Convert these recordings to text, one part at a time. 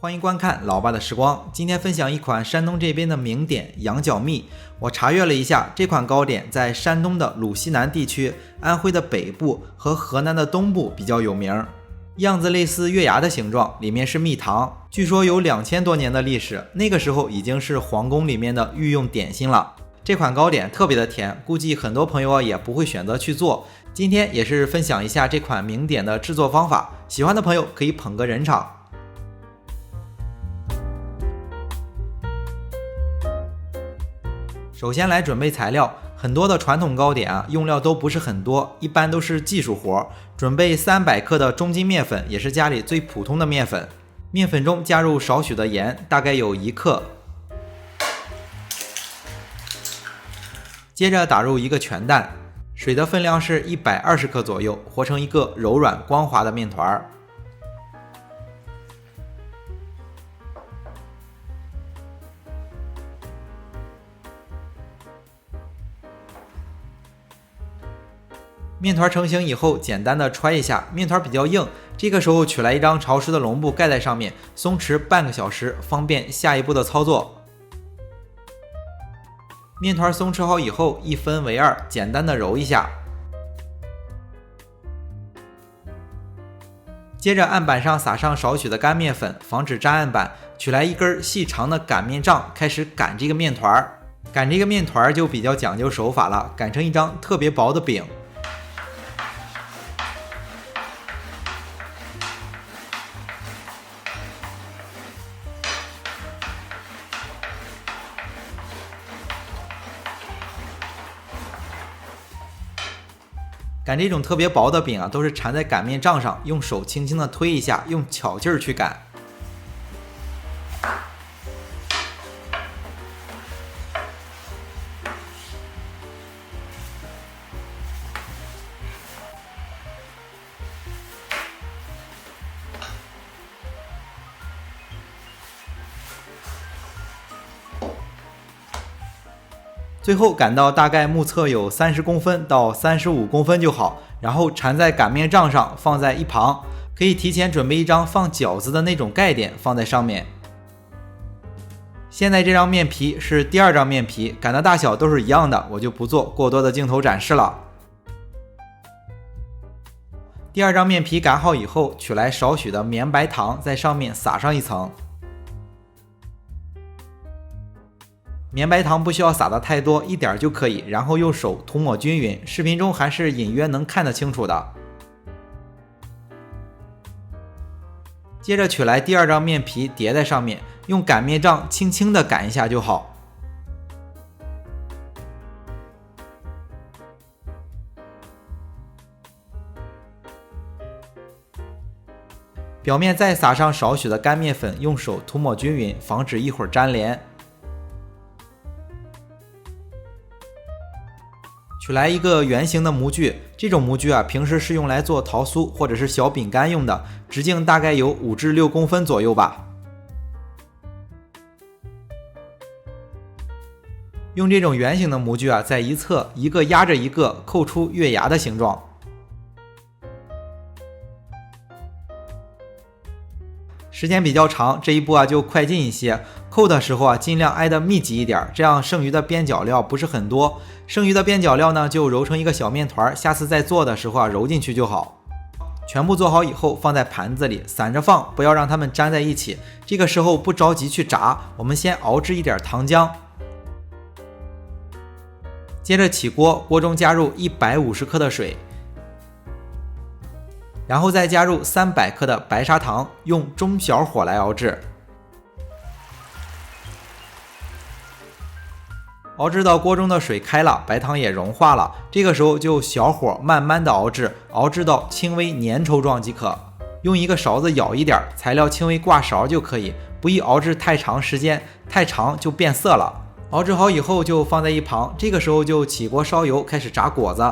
欢迎观看老爸的时光。今天分享一款山东这边的名点羊角蜜。我查阅了一下，这款糕点在山东的鲁西南地区、安徽的北部和河南的东部比较有名。样子类似月牙的形状，里面是蜜糖，据说有2000多年的历史，那个时候已经是皇宫里面的御用点心了。这款糕点特别的甜，估计很多朋友也不会选择去做。今天也是分享一下这款名点的制作方法，喜欢的朋友可以捧个人场。首先来准备材料，很多的传统糕点用料都不是很多，一般都是技术活。准备300克的中筋面粉，也是家里最普通的面粉。面粉中加入少许的盐，大概有1克。接着打入一个全蛋，水的分量是120克左右，和成一个柔软光滑的面团。面团成型以后，简单的揣一下，面团比较硬，这个时候取来一张潮湿的笼布盖在上面，松弛半个小时，方便下一步的操作。面团松弛好以后，一分为2，简单的揉一下。接着案板上撒上少许的干面粉，防止粘案板。取来一根细长的擀面杖，开始擀这个面团。擀这个面团就比较讲究手法了，擀成一张特别薄的饼。擀这种特别薄的饼都是缠在擀面杖上，用手轻轻的推一下，用巧劲儿去擀。最后擀到大概目测有30公分到35公分就好，然后缠在擀面杖上放在一旁，可以提前准备一张放饺子的那种盖点放在上面。现在这张面皮是第2张面皮，擀的大小都是一样的，我就不做过多的镜头展示了。第2张面皮擀好以后，取来少许的绵白糖，在上面撒上一层。绵白糖不需要撒的太多，一点就可以，然后用手涂抹均匀，视频中还是隐约能看得清楚的。接着取来第2张面皮叠在上面，用擀面杖轻轻地擀一下就好。表面再撒上少许的干面粉，用手涂抹均匀，防止一会儿粘连。取来一个圆形的模具，这种模具平时是用来做桃酥或者是小饼干用的，直径大概有5至6公分左右吧。用这种圆形的模具在一侧一个压着一个，扣出月牙的形状。时间比较长，这一步就快进一些，扣的时候尽量挨得密集一点，这样剩余的边角料不是很多。剩余的边角料呢，就揉成一个小面团，下次再做的时候揉进去就好。全部做好以后放在盘子里散着放，不要让它们粘在一起。这个时候不着急去炸，我们先熬制一点糖浆。接着起锅，锅中加入150克的水，然后再加入300克的白砂糖，用中小火来熬制。熬制到锅中的水开了，白糖也融化了，这个时候就小火慢慢的熬制，熬制到轻微粘稠状即可。用一个勺子舀一点，材料轻微挂勺就可以，不宜熬制太长时间，太长就变色了。熬制好以后就放在一旁，这个时候就起锅烧油，开始炸果子。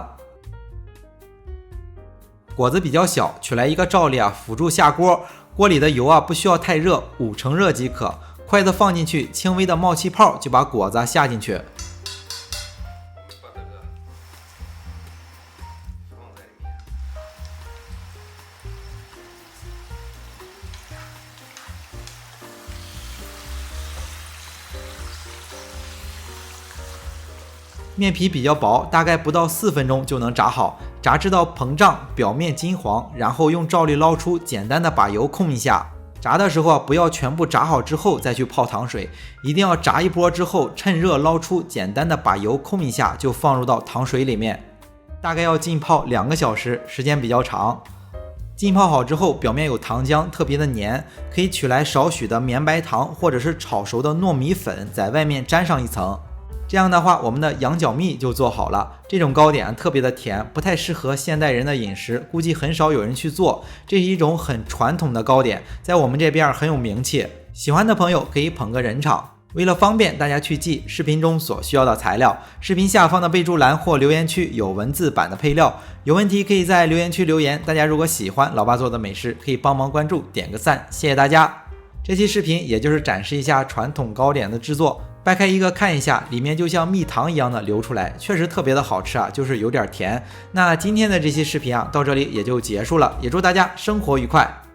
果子比较小，取来一个罩例辅助下锅，锅里的油不需要太热，5成热即可。筷子放进去，轻微的冒气泡，就把果子下进去。面皮比较薄，大概不到4分钟就能炸好，炸至到膨胀，表面金黄，然后用罩笠捞出，简单的把油控一下。炸的时候不要全部炸好之后再去泡糖水，一定要炸一波之后趁热捞出，简单的把油控一下就放入到糖水里面，大概要浸泡2个小时，时间比较长。浸泡好之后，表面有糖浆，特别的黏，可以取来少许的绵白糖或者是炒熟的糯米粉，在外面沾上一层。这样的话，我们的羊角蜜就做好了。这种糕点特别的甜，不太适合现代人的饮食，估计很少有人去做。这是一种很传统的糕点，在我们这边很有名气，喜欢的朋友可以捧个人场。为了方便大家去记视频中所需要的材料，视频下方的备注栏或留言区有文字版的配料，有问题可以在留言区留言。大家如果喜欢老爸做的美食，可以帮忙关注点个赞，谢谢大家。这期视频也就是展示一下传统糕点的制作，掰开一个看一下，里面就像蜜糖一样的流出来，确实特别的好吃啊，就是有点甜。那今天的这期视频到这里也就结束了，也祝大家生活愉快。